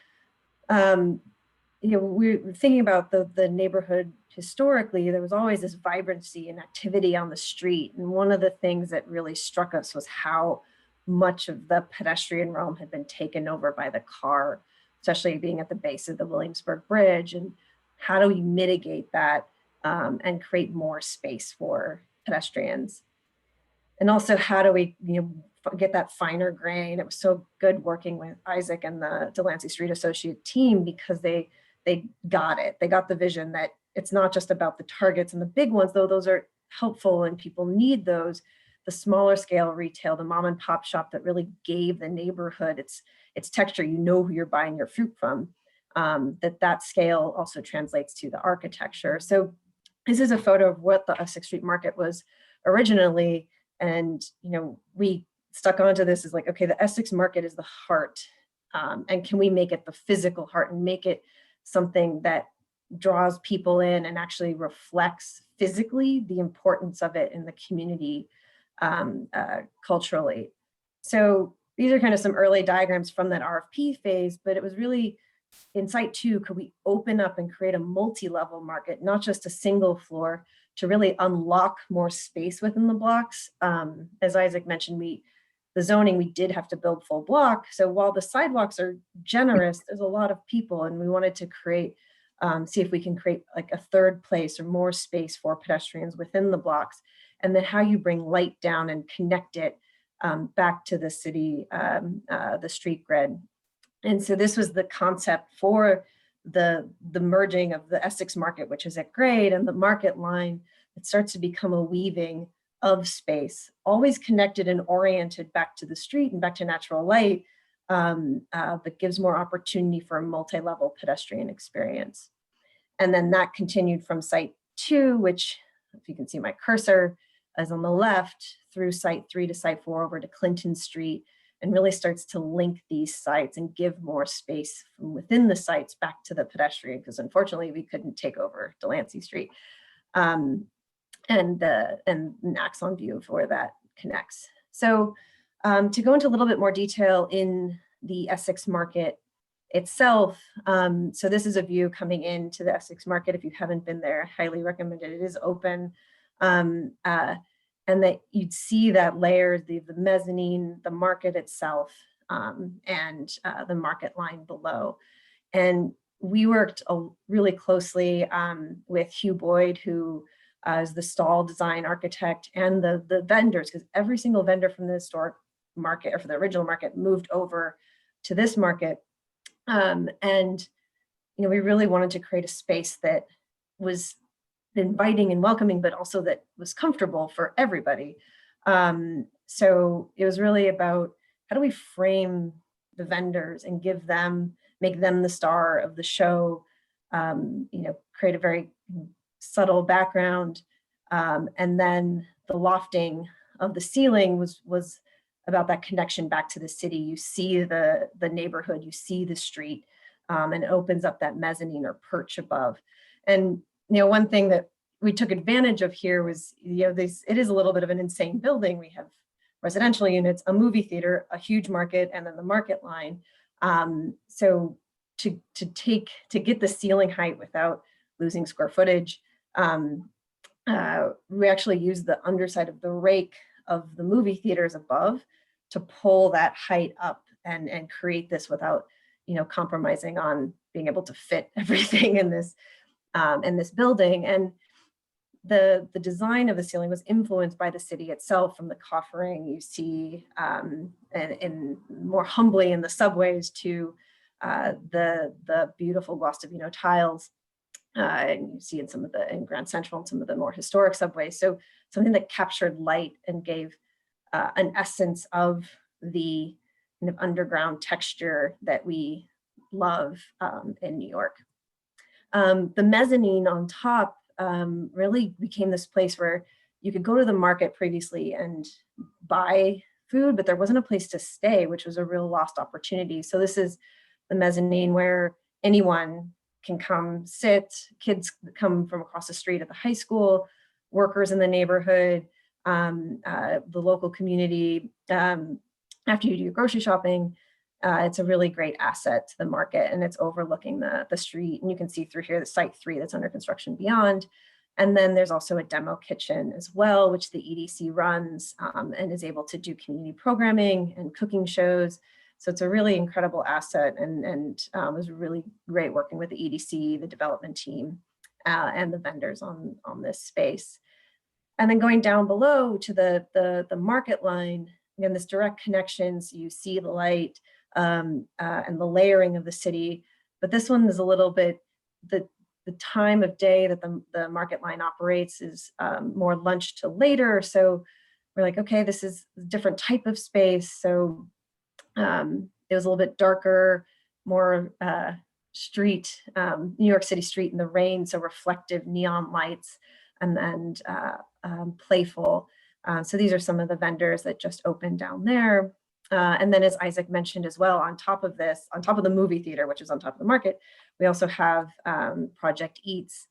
we're thinking about the neighborhood historically. There was always this vibrancy and activity on the street. And one of the things that really struck us was how much of the pedestrian realm had been taken over by the car, especially being at the base of the Williamsburg Bridge. And how do we mitigate that and create more space for pedestrians? And also, how do we get that finer grain? It was so good working with Isaac and the Delancey Street Associate team, because they got it. They got the vision that it's not just about the targets and the big ones, though those are helpful and people need those. The smaller scale retail, the mom and pop shop that really gave the neighborhood its texture, who you're buying your fruit from, that scale also translates to the architecture. So this is a photo of what the Essex Street Market was originally. And, we stuck onto this as like, okay, the Essex Market is the heart. And can we make it the physical heart and make it something that draws people in and actually reflects physically the importance of it in the community culturally? So these are kind of some early diagrams from that RFP phase, but it was really in site 2, could we open up and create a multi-level market, not just a single floor, to really unlock more space within the blocks? As Isaac mentioned, the zoning, we did have to build full block. So while the sidewalks are generous, there's a lot of people, and we wanted to create, see if we can create like a third place or more space for pedestrians within the blocks. And then how you bring light down and connect it back to the city, the street grid. And so this was the concept for the merging of the Essex Market, which is at grade, and the market line. It starts to become a weaving of space, always connected and oriented back to the street and back to natural light, but gives more opportunity for a multi-level pedestrian experience. And then that continued from site 2, which, if you can see my cursor, is on the left, through site 3 to site 4 over to Clinton Street, and really starts to link these sites and give more space from within the sites back to the pedestrian, because unfortunately we couldn't take over Delancey Street. And an axon view of where that connects. So to go into a little bit more detail in the Essex Market itself, so this is a view coming into the Essex Market. If you haven't been there, I highly recommend it. It is open. And that you'd see that layers, the mezzanine, the market itself, and the market line below. And we worked really closely with Hugh Boyd, who is the stall design architect, and the vendors, because every single vendor from the historic market, or for the original market, moved over to this market. And we really wanted to create a space that was inviting and welcoming, but also that was comfortable for everybody. So it was really about, how do we frame the vendors and make them the star of the show, create a very subtle background. And then the lofting of the ceiling was about that connection back to the city. You see the neighborhood, you see the street, and it opens up that mezzanine or perch above. And one thing that we took advantage of here was, it is a little bit of an insane building. We have residential units, a movie theater, a huge market, and then the market line. So to get the ceiling height without losing square footage, we actually used the underside of the rake of the movie theaters above to pull that height up and create this without, compromising on being able to fit everything in this building. And the design of the ceiling was influenced by the city itself, from the coffering you see and more humbly in the subways to the beautiful Guastavino tiles. And you see in some of the, in Grand Central and some of the more historic subways. So something that captured light and gave an essence of the kind of underground texture that we love in New York. The mezzanine on top really became this place where you could go to the market previously and buy food, but there wasn't a place to stay, which was a real lost opportunity. So this is the mezzanine where anyone can come sit, kids come from across the street at the high school, workers in the neighborhood, the local community. After you do your grocery shopping, it's a really great asset to the market, and it's overlooking the street. And you can see through here the Site 3 that's under construction beyond. And then there's also a demo kitchen as well, which the EDC runs and is able to do community programming and cooking shows. So it's a really incredible asset, and it was really great working with the EDC, the development team, and the vendors on this space. And then going down below to the market line, again, this direct connections, you see the light and the layering of the city. But this one is a little bit, the time of day that the market line operates is more lunch to later. So we're like, okay, this is a different type of space. So it was a little bit darker, more street, New York City street in the rain, so reflective neon lights, and playful. So these are some of the vendors that just opened down there. And then, as Isaac mentioned as well, on top of this, on top of the movie theater, which is on top of the market, we also have Project Eats,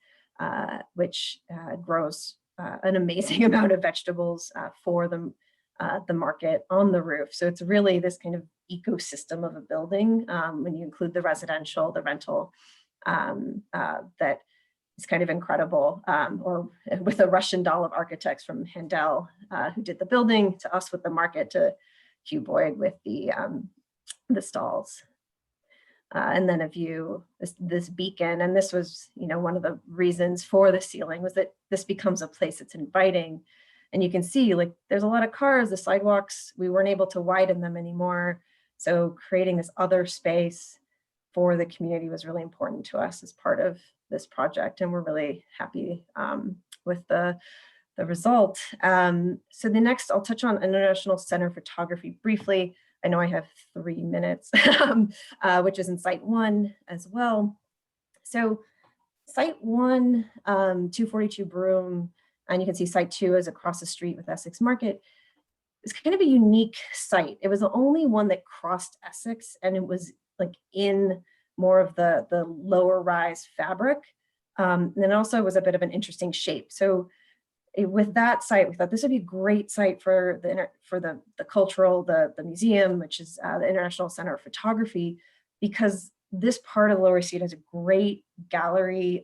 which grows an amazing amount of vegetables for the market on the roof. So it's really this kind of ecosystem of a building when you include the residential, the rental, that is kind of incredible. Or with a Russian doll of architects from Handel, who did the building, to us with the market, to Hugh Boyd with the stalls. And then a view, this beacon, and this was, one of the reasons for the ceiling was that this becomes a place that's inviting. And you can see, like, there's a lot of cars, the sidewalks, we weren't able to widen them anymore. So creating this other space for the community was really important to us as part of this project. And we're really happy with the result. So the next, I'll touch on International Center Photography briefly. I know I have 3 minutes, which is in Site 1 as well. So Site 1, 242 Broome, and you can see Site 2 is across the street with Essex Market. It's kind of a unique site. It was the only one that crossed Essex, and it was like in more of the lower rise fabric. And it also was a bit of an interesting shape. So with that site, we thought this would be a great site for the cultural, the museum, which is the International Center of Photography, because this part of the Lower East Side has a great gallery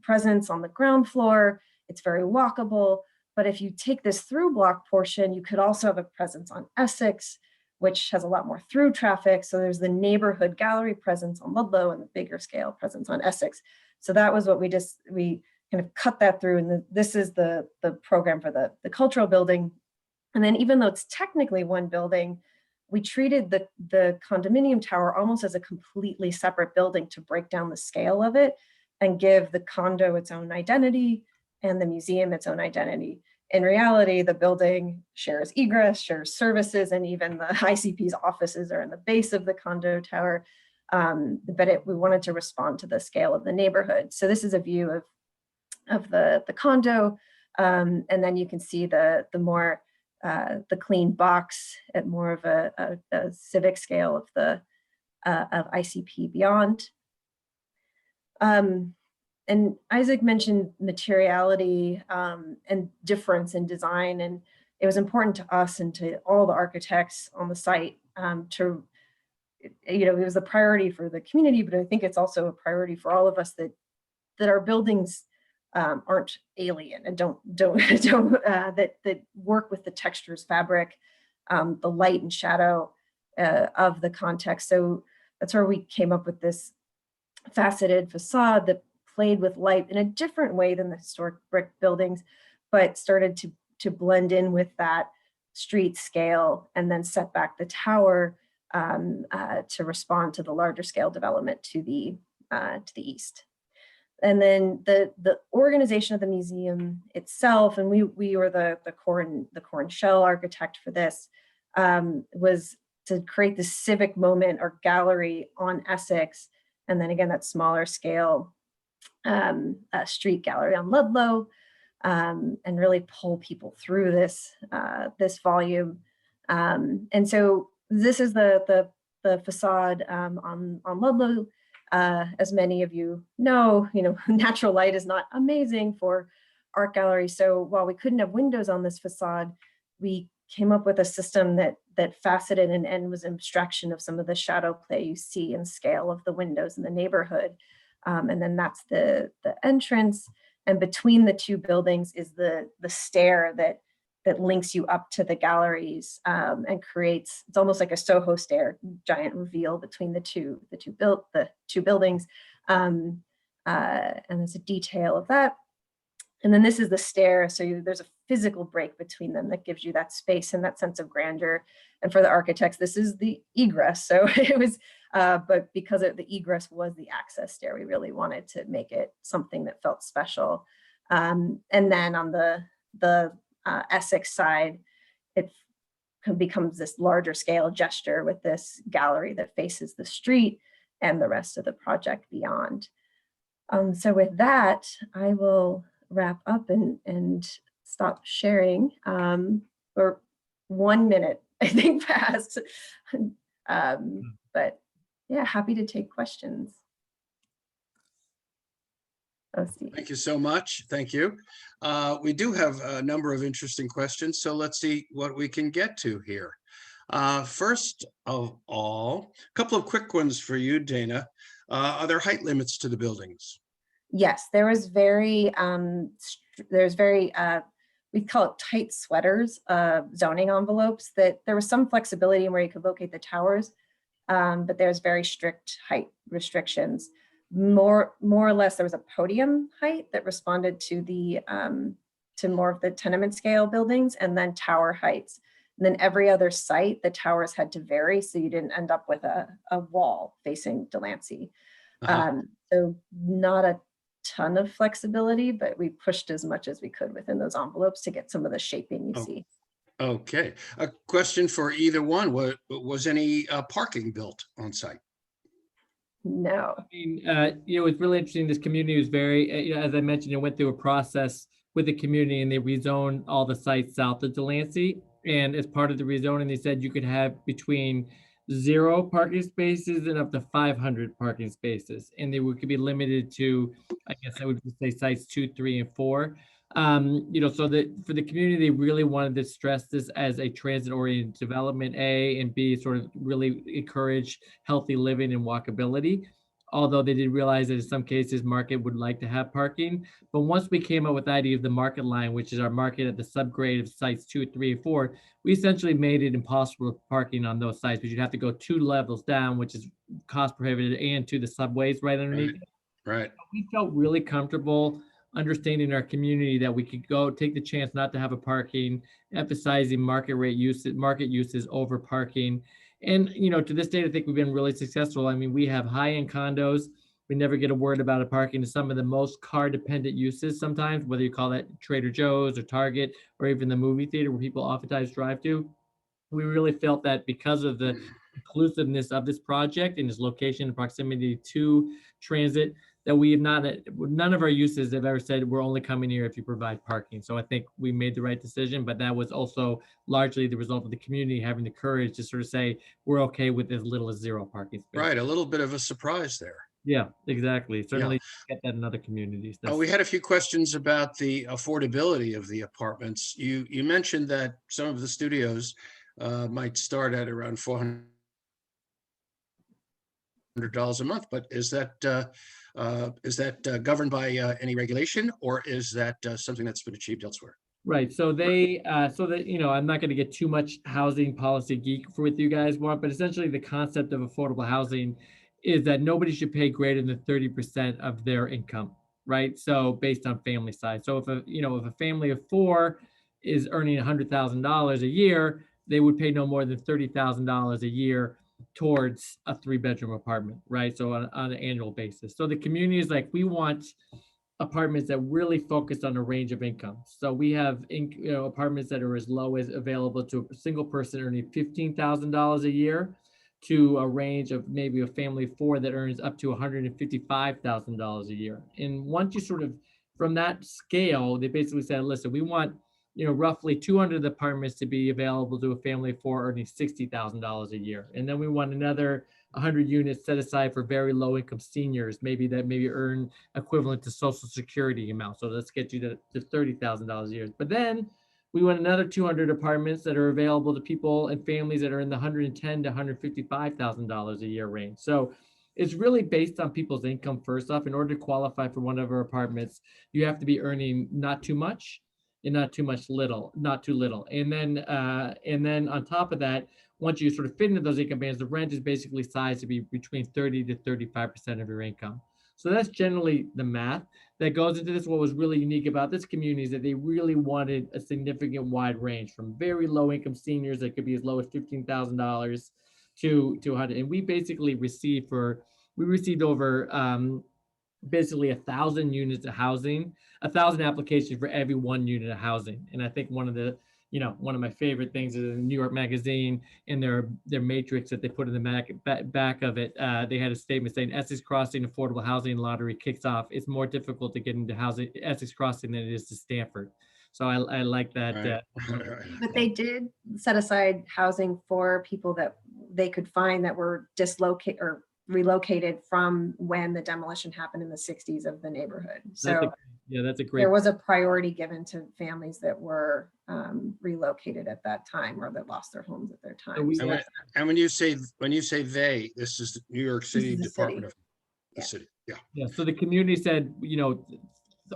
presence on the ground floor. It's very walkable, but if you take this through block portion, you could also have a presence on Essex, which has a lot more through traffic. So there's the neighborhood gallery presence on Ludlow and the bigger scale presence on Essex. So that was what we kind of cut that through, and this is the program for the cultural building. And then, even though it's technically one building, we treated the condominium tower almost as a completely separate building to break down the scale of it and give the condo its own identity and the museum its own identity. In reality, the building shares egress, shares services, and even the ICP's offices are in the base of the condo tower. But we wanted to respond to the scale of the neighborhood. So this is a view of the condo, and then you can see the more the clean box at more of a civic scale of ICP beyond. And Isaac mentioned materiality and difference in design, and it was important to us and to all the architects on the site it was a priority for the community, but I think it's also a priority for all of us that our buildings aren't alien and don't that work with the textures, fabric, the light and shadow of the context. So that's where we came up with this faceted facade that played with light in a different way than the historic brick buildings, but started to blend in with that street scale, and then set back the tower to respond to the larger scale development to the east. And then the organization of the museum itself, and we were the core and shell architect for this, was to create the civic moment or gallery on Essex, and then again that smaller scale street gallery on Ludlow, and really pull people through this volume. And so this is the facade on Ludlow. As many of you know, natural light is not amazing for art galleries. So while we couldn't have windows on this facade, we came up with a system that faceted and was an abstraction of some of the shadow play you see in scale of the windows in the neighborhood. And then that's the entrance. And between the two buildings is the stair that links you up to the galleries, and creates, it's almost like a Soho stair, giant reveal between the two buildings. And there's a detail of that. And then this is the stair. So there's a physical break between them that gives you that space and that sense of grandeur. And for the architects, this is the egress. So it was, but because the egress was the access stair, we really wanted to make it something that felt special. And then on the Essex side, it becomes this larger scale gesture with this gallery that faces the street and the rest of the project beyond. So with that, I will wrap up and stop sharing. Or 1 minute, I think, passed. But yeah, happy to take questions. Oh, Steve. Thank you so much. Thank you. We do have a number of interesting questions, so let's see what we can get to here. First of all, a couple of quick ones for you, Dana. Are there height limits to the buildings? Yes, there's very, we call it tight sweaters, zoning envelopes, that there was some flexibility in where you could locate the towers, but there's very strict height restrictions. More or less, there was a podium height that responded to the to more of the tenement scale buildings, and then tower heights. And then every other site, the towers had to vary, so you didn't end up with a wall facing Delancey. So not a ton of flexibility, but we pushed as much as we could within those envelopes to get some of the shaping you see. Okay, a question for either one. Was any parking built on site? No. I mean, it's really interesting. This community was very, as I mentioned, it went through a process with the community, and they rezoned all the sites south of Delancey. And as part of the rezoning, they said you could have between 0 parking spaces and up to 500 parking spaces, and they could be limited to, I guess I would say, sites 2, 3, and 4. So that for the community, they really wanted to stress this as a transit-oriented development, A, and B, sort of really encourage healthy living and walkability. Although they did realize that in some cases market would like to have parking. But once we came up with the idea of the market line, which is our market at the subgrade of sites 2, 3, and 4, we essentially made it impossible parking on those sites, because you'd have to go 2 levels down, which is cost prohibitive, and to the subways right underneath. Right. We felt really comfortable understanding our community that we could go take the chance not to have a parking, emphasizing market uses over parking. And, to this day, I think we've been really successful. I mean, we have high-end condos. We never get a word about a parking to some of the most car-dependent uses sometimes, whether you call that Trader Joe's or Target or even the movie theater where people oftentimes drive to. We really felt that because of the inclusiveness of this project and its location and proximity to transit, that we have none of our uses have ever said we're only coming here if you provide parking. So I think we made the right decision, but that was also largely the result of the community having the courage to sort of say we're okay with as little as 0 parking space. Right, a little bit of a surprise there. Yeah, exactly. Certainly get that in other communities. We had a few questions about the affordability of the apartments. You mentioned that some of the studios might start at around $400 a month, but is that governed by any regulation, or is that something that's been achieved elsewhere? Right. So I'm not going to get too much housing policy geek for what you guys want, but essentially the concept of affordable housing is that nobody should pay greater than 30% of their income right? So based on family size. So if a family of four is earning $100,000 a year, they would pay no more than $30,000 a year towards a 3-bedroom apartment, right? So on an annual basis. So the community is like, we want apartments that really focus on a range of incomes. So we have apartments that are as low as available to a single person earning $15,000 a year, to a range of maybe a family of four that earns up to $155,000 a year. And once you sort of, from that scale, they basically said, listen, we want roughly 200 apartments to be available to a family of four earning $60,000 a year. And then we want another 100 units set aside for very low income seniors, maybe earn equivalent to Social Security amount. So let's get you to $30,000 a year. But then we want another 200 apartments that are available to people and families that are in the $110,000 to $155,000 a year range. So it's really based on people's income. First off, in order to qualify for one of our apartments, you have to be earning not too much and not too little. And then on top of that, once you sort of fit into those income bands, the rent is basically sized to be between 30 to 35% of your income. So that's generally the math that goes into this. What was really unique about this community is that they really wanted a significant wide range, from very low income seniors that could be as low as $15,000 to 100. And we basically received over basically 1,000 units of housing, 1,000 applications for every 1 unit of housing. And I think one of my favorite things is in New York Magazine, in their matrix that they put in the back of it, they had a statement saying Essex Crossing affordable housing lottery kicks off. It's more difficult to get into housing Essex Crossing than it is to Stanford. So I like that. But they did set aside housing for people that they could find that were dislocated or relocated from when the demolition happened in the 60s of the neighborhood. So that's a great. There was a priority given to families that were relocated at that time, or that lost their homes at their time. And when you say they, this is the New York City Department of the city. Yeah. So the community said,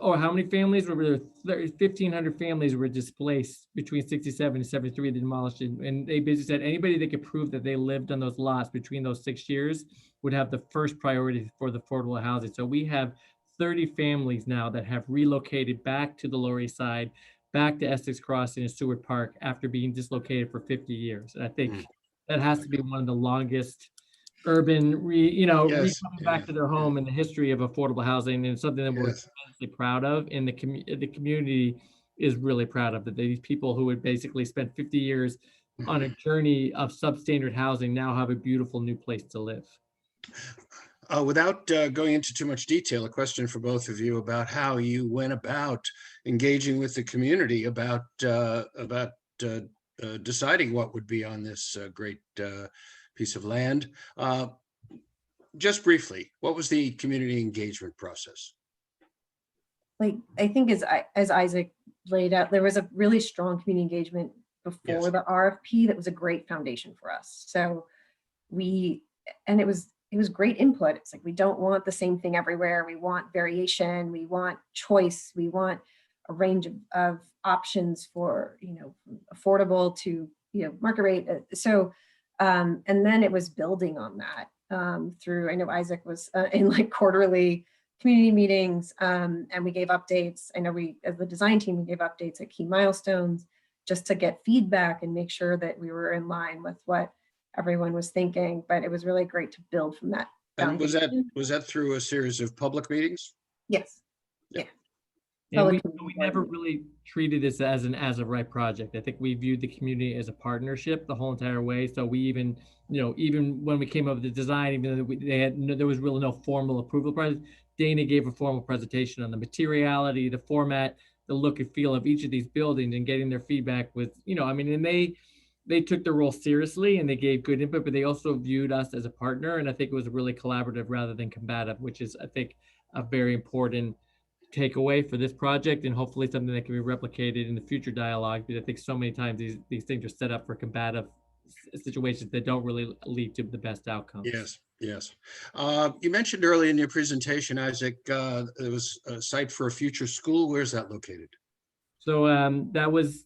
how many families were there? 1,500 families were displaced between 67 and 73, the demolition. And they basically said anybody that could prove that they lived on those lots between those 6 years would have the first priority for the affordable housing. So we have 30 families now that have relocated back to the Lower East Side, back to Essex Crossing and Seward Park after being dislocated for 50 years. And I think that has to be one of the longest urban coming back to their home in the history of affordable housing, and something that we're immensely proud of, and the community is really proud of, that these people who had basically spent 50 years on a journey of substandard housing now have a beautiful new place to live. Without going into too much detail, a question for both of you about how you went about engaging with the community about deciding what would be on this great piece of land. Just briefly, what was the community engagement process? I think as Isaac laid out, there was a really strong community engagement before the RFP that was a great foundation for us. So it was great input. It's like, we don't want the same thing everywhere. We want variation. We want choice. We want a range of options for, affordable to, market rate. And then it was building on that through, I know Isaac was in quarterly community meetings, and we gave updates. I know as the design team, we gave updates at key milestones just to get feedback and make sure that we were in line with what everyone was thinking. But it was really great to build from that. And was that through a series of public meetings? Yes. And we never really treated this as an as-of-right project. I think we viewed the community as a partnership the whole entire way. So we even when we came up with the design, even though there was really no formal approval process, Dana gave a formal presentation on the materiality, the format, the look and feel of each of these buildings, and getting their feedback with, and they took their role seriously and they gave good input, but they also viewed us as a partner. And I think it was really collaborative rather than combative, which is, I think, a very important takeaway for this project, and hopefully something that can be replicated in the future dialogue, because I think so many times these things are set up for combative situations that don't really lead to the best outcomes. Yes. You mentioned earlier in your presentation, Isaac, there was a site for a future school. Where's that located? So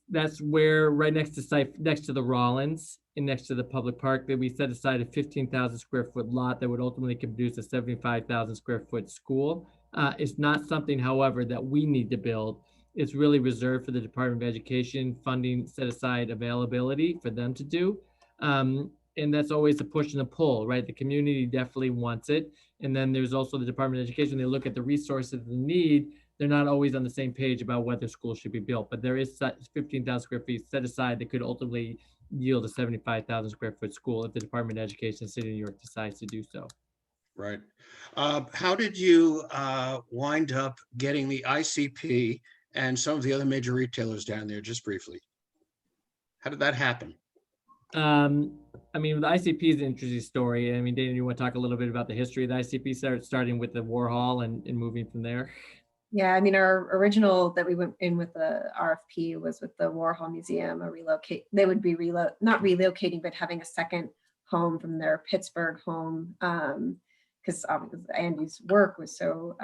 that's where, right next to the Rollins and next to the public park, that we set aside a 15,000 square foot lot that would ultimately produce a 75,000 square foot school. It's not something, however, that we need to build. It's really reserved for the Department of Education, funding set aside, availability for them to do. And that's always a push and a pull, right? The community definitely wants it. And then there's also the Department of Education. They look at the resources and need. They're not always on the same page about whether schools should be built, but there is 15,000 square feet set aside that could ultimately yield a 75,000 square foot school if the Department of Education, City of New York decides to do so. Right. How did you wind up getting the ICP and some of the other major retailers down there, just briefly? How did that happen? I mean, the ICP is an interesting story. I mean, Dana, you want to talk a little bit about the history of the ICP, starting with the Warhol and moving from there? Yeah, I mean, our original that we went in with the RFP was with the Warhol Museum, they would be not relocating, but having a second home from their Pittsburgh home. Because Andy's work was so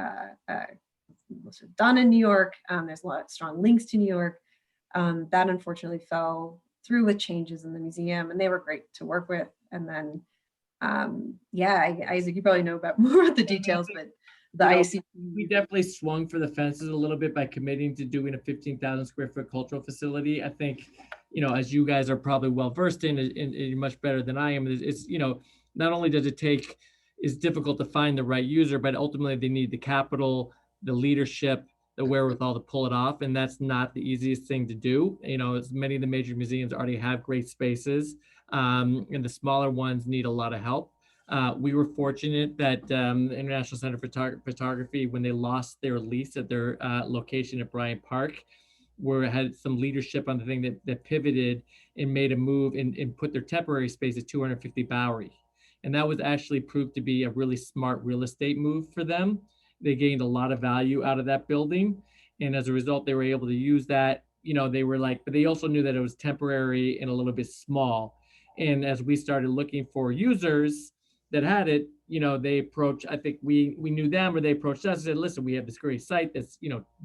done in New York. There's a lot of strong links to New York. That unfortunately fell through with changes in the museum, and they were great to work with. And then, Isaac, you probably know about more of the details, but the ICP. We definitely swung for the fences a little bit by committing to doing a 15,000 square foot cultural facility. I think, as you guys are probably well versed in, and much better than I am, it's, not only does it take, it's difficult to find the right user, but ultimately they need the capital, the leadership, the wherewithal to pull it off. And that's not the easiest thing to do. As many of the major museums already have great spaces, and the smaller ones need a lot of help. We were fortunate that International Center for Photography, when they lost their lease at their location at Bryant Park, had some leadership on the thing that pivoted and made a move and put their temporary space at 250 Bowery. And that was actually proved to be a really smart real estate move for them. They gained a lot of value out of that building. And as a result, they were able to use that. They were but they also knew that it was temporary and a little bit small. And as we started looking for users that had it, they approached, I think we knew them, or they approached us and said, listen, we have this great site that's,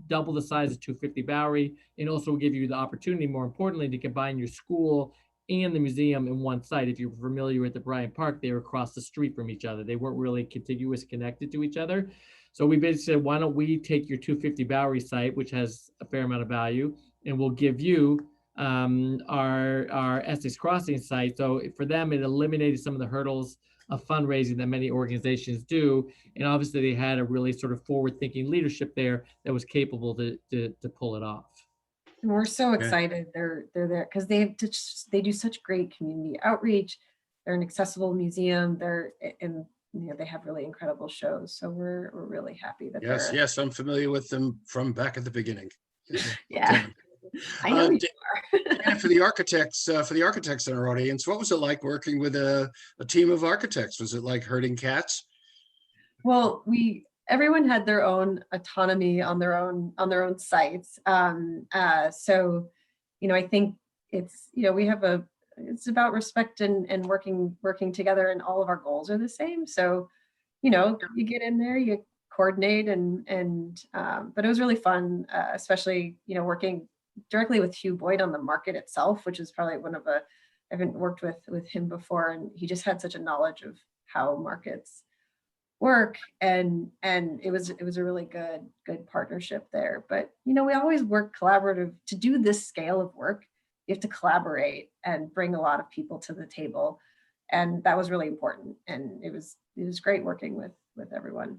double the size of 250 Bowery, and also will give you the opportunity, more importantly, to combine your school and the museum in one site. If you're familiar with the Bryant Park, they were across the street from each other. They weren't really contiguous, connected to each other. So we basically said, why don't we take your 250 Bowery site, which has a fair amount of value, and we'll give you our Essex Crossing site. So for them, it eliminated some of the hurdles of fundraising that many organizations do. And obviously they had a really sort of forward-thinking leadership there that was capable to pull it off. And we're so excited they're there because they do such great community outreach. They're an accessible museum. They have really incredible shows. So we're really happy that Yes, I'm familiar with them from back at the beginning. Yeah. I know you are. And for the architects in our audience, what was it like working with a team of architects? Was it like herding cats? Well, everyone had their own autonomy on their own sites. So, I think it's, it's about respect and working together, and all of our goals are the same. So, you get in there, you coordinate but it was really fun, especially, working directly with Hugh Boyd on the market itself, which is probably I haven't worked with him before, and he just had such a knowledge of how markets work, and it was a really good partnership there. But we always work collaborative. To do this scale of work, you have to collaborate and bring a lot of people to the table, and that was really important. And it was great working with everyone.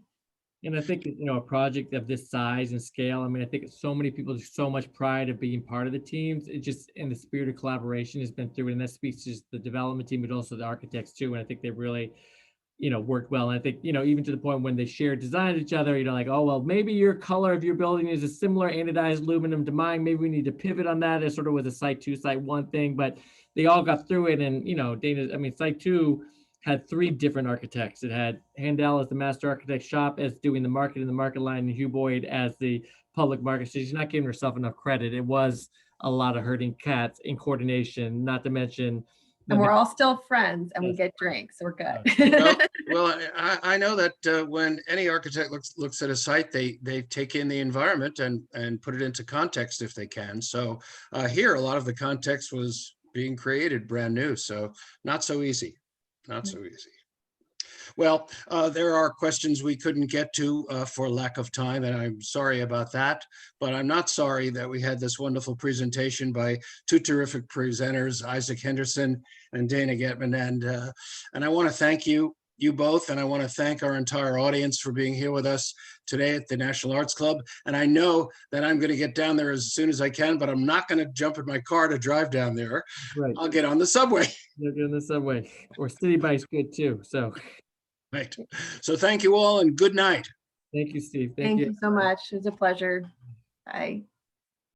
And I think, a project of this size and scale, I mean, I think so many people, there's so much pride of being part of the teams. It just, in the spirit of collaboration has been through it. And that speaks to the development team, but also the architects too. And I think they really, worked well. And I think, even to the point when they share design with each other, like, oh, well, maybe your color of your building is a similar anodized aluminum to mine. Maybe we need to pivot on that. It sort of was a site 2, site 1 thing, but they all got through it. And, site 2 had 3 different architects. It had Handel as the master architect, shop as doing the market and the market line, and Hugh Boyd as the public market. So she's not giving herself enough credit. It was a lot of herding cats in coordination, not to mention. And we're all still friends, and we get drinks, so we're good. Well, I know that when any architect looks at a site, they take in the environment and put it into context if they can. So here, a lot of the context was being created brand new, so not so easy. Not so easy. Well, there are questions we couldn't get to for lack of time, and I'm sorry about that. But I'm not sorry that we had this wonderful presentation by two terrific presenters, Isaac Henderson and Dana Getman. And I want to thank you both, and I want to thank our entire audience for being here with us today at the National Arts Club. And I know that I'm going to get down there as soon as I can, but I'm not going to jump in my car to drive down there. Right. I'll get on the subway. You're in the subway, or city bike's good too. So Right. So thank you all and good night. thank you, Steve. Thank you so much. It was a pleasure. Bye.